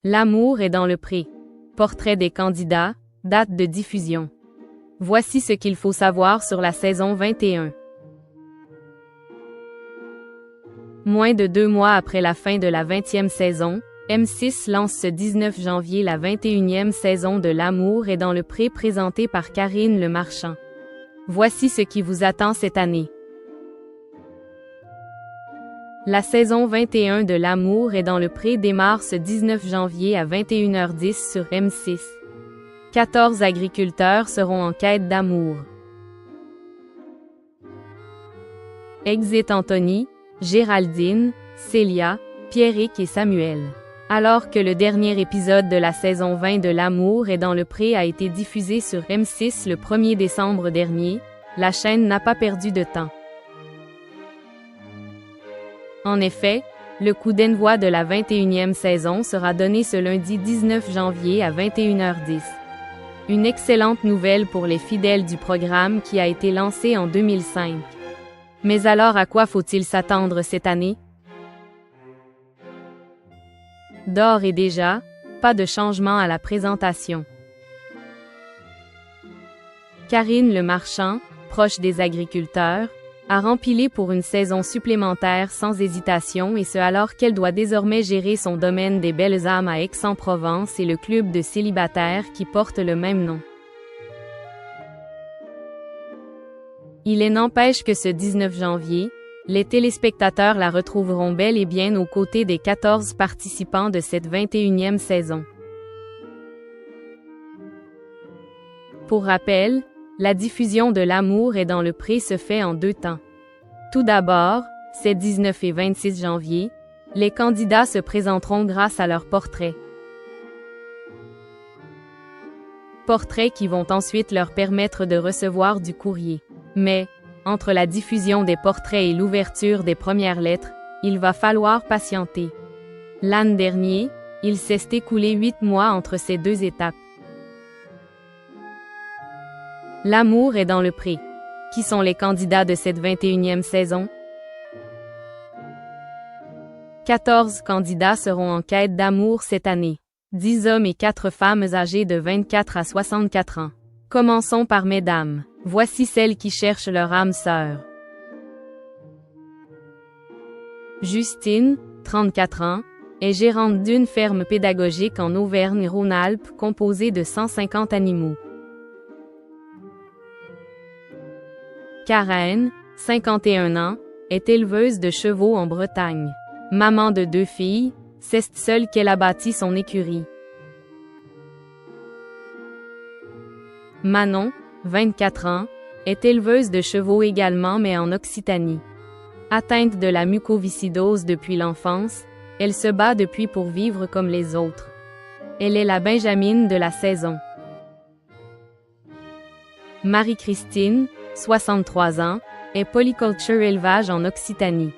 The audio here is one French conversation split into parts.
L'amour est dans le pré. Portrait des candidats, date de diffusion. Voici ce qu'il faut savoir sur la saison 21. Moins de 2 mois après la fin de la 20e saison, M6 lance ce 19 janvier la 21e saison de L'amour est dans le pré présentée par Karine Le Marchand. Voici ce qui vous attend cette année. La saison 21 de L'amour est dans le pré démarre ce 19 janvier à 21h10 sur M6. 14 agriculteurs seront en quête d'amour. Exit Anthony, Géraldine, Célia, Pierrick et Samuel. Alors que le dernier épisode de la saison 20 de L'amour est dans le pré a été diffusé sur M6 le 1er décembre dernier, la chaîne n'a pas perdu de temps. En effet, le coup d'envoi de la 21e saison sera donné ce lundi 19 janvier à 21h10. Une excellente nouvelle pour les fidèles du programme qui a été lancé en 2005. Mais alors à quoi faut-il s'attendre cette année? D'ores et déjà, pas de changement à la présentation. Karine Le Marchand, proche des agriculteurs, a rempilé pour une saison supplémentaire sans hésitation et ce alors qu'elle doit désormais gérer son domaine des Belles Âmes à Aix-en-Provence et le club de célibataires qui porte le même nom. Il n'empêche que ce 19 janvier, les téléspectateurs la retrouveront bel et bien aux côtés des 14 participants de cette 21e saison. Pour rappel, la diffusion de L'amour est dans le pré se fait en 2 temps. Tout d'abord, ces 19 et 26 janvier, les candidats se présenteront grâce à leurs portraits. Portraits qui vont ensuite leur permettre de recevoir du courrier. Mais, entre la diffusion des portraits et l'ouverture des premières lettres, il va falloir patienter. L'an dernier, il s'est écoulé 8 mois entre ces 2 étapes. L'amour est dans le pré. Qui sont les candidats de cette 21e saison? 14 candidats seront en quête d'amour cette année. 10 hommes et 4 femmes âgées de 24 à 64 ans. Commençons par mesdames. Voici celles qui cherchent leur âme sœur. Justine, 34 ans, est gérante d'une ferme pédagogique en Auvergne-Rhône-Alpes composée de 150 animaux. Karen, 51 ans, est éleveuse de chevaux en Bretagne. Maman de 2 filles, c'est seule qu'elle a bâti son écurie. Manon, 24 ans, est éleveuse de chevaux également mais en Occitanie. Atteinte de la mucoviscidose depuis l'enfance, elle se bat depuis pour vivre comme les autres. Elle est la Benjamine de la saison. Marie-Christine, 63 ans, est polyculture élevage en Occitanie.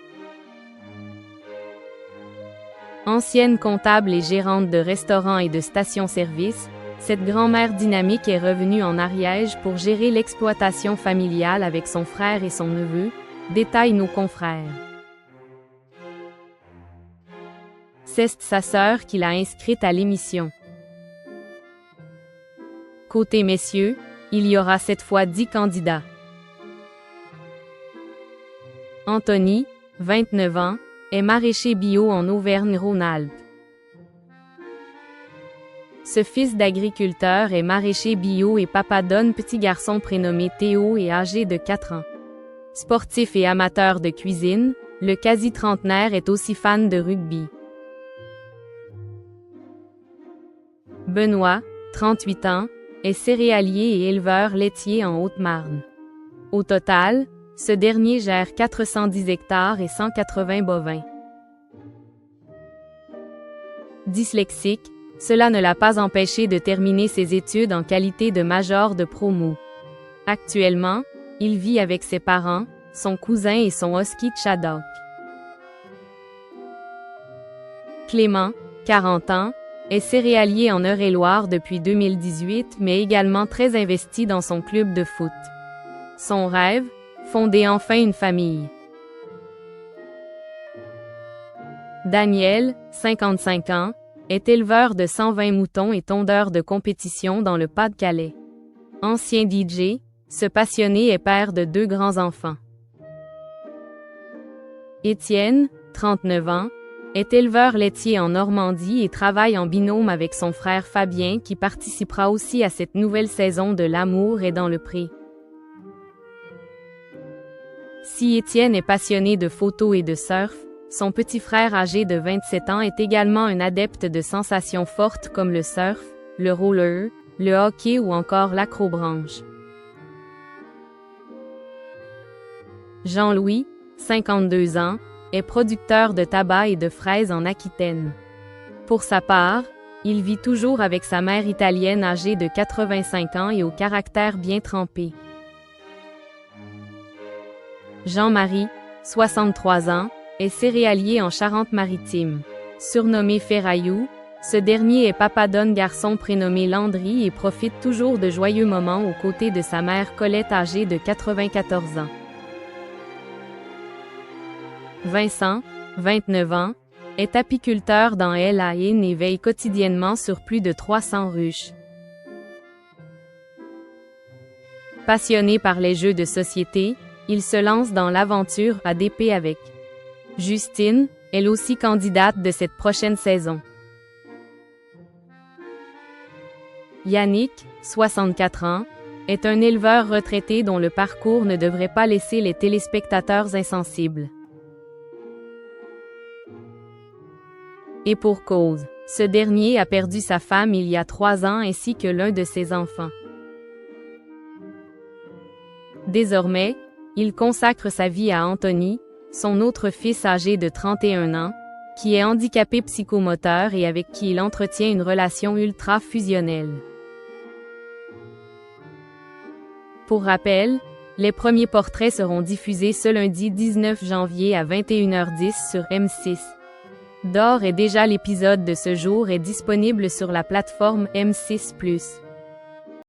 Ancienne comptable et gérante de restaurants et de stations-service, cette grand-mère dynamique est revenue en Ariège pour gérer l'exploitation familiale avec son frère et son neveu, détaillent nos confrères. C'est sa sœur qui l'a inscrite à l'émission. Côté messieurs, il y aura cette fois 10 candidats. Anthony, 29 ans, est maraîcher bio en Auvergne-Rhône-Alpes. Ce fils d'agriculteur est maraîcher bio et papa d'un petit garçon prénommé Théo et âgé de 4 ans. Sportif et amateur de cuisine, le quasi-trentenaire est aussi fan de rugby. Benoît, 38 ans, est céréalier et éleveur laitier en Haute-Marne. Au total, ce dernier gère 410 hectares et 180 bovins. Dyslexique, cela ne l'a pas empêché de terminer ses études en qualité de major de promo. Actuellement, il vit avec ses parents, son cousin et son husky Chaddock. Clément, 40 ans, est céréalier en Eure-et-Loir depuis 2018 mais également très investi dans son club de foot. Son rêve, fonder enfin une famille. Daniel, 55 ans, est éleveur de 120 moutons et tondeur de compétition dans le Pas-de-Calais. Ancien DJ, ce passionné est père de 2 grands-enfants. Étienne, 39 ans, est éleveur laitier en Normandie et travaille en binôme avec son frère Fabien qui participera aussi à cette nouvelle saison de L'amour est dans le pré. Si Étienne est passionné de photo et de surf, son petit frère âgé de 27 ans est également un adepte de sensations fortes comme le surf, le roller, le hockey ou encore l'acrobranche. Jean-Louis, 52 ans, est producteur de tabac et de fraises en Aquitaine. Pour sa part, il vit toujours avec sa mère italienne âgée de 85 ans et au caractère bien trempé. Jean-Marie, 63 ans, est céréalier en Charente-Maritime. Surnommé Ferraillou, ce dernier est papa d'un garçon prénommé Landry et profite toujours de joyeux moments aux côtés de sa mère Colette âgée de 94 ans. Vincent, 29 ans, est apiculteur dans L'Haÿ et veille quotidiennement sur plus de 300 ruches. Passionné par les jeux de société, il se lance dans l'aventure ADP avec Justine, elle aussi candidate de cette prochaine saison. Yannick, 64 ans, est un éleveur retraité dont le parcours ne devrait pas laisser les téléspectateurs insensibles. Et pour cause, ce dernier a perdu sa femme il y a 3 ans ainsi que l'un de ses enfants. Désormais, il consacre sa vie à Anthony, son autre fils âgé de 31 ans, qui est handicapé psychomoteur et avec qui il entretient une relation ultra fusionnelle. Pour rappel, les premiers portraits seront diffusés ce lundi 19 janvier à 21h10 sur M6. D'ores et déjà l'épisode de ce jour est disponible sur la plateforme M6+.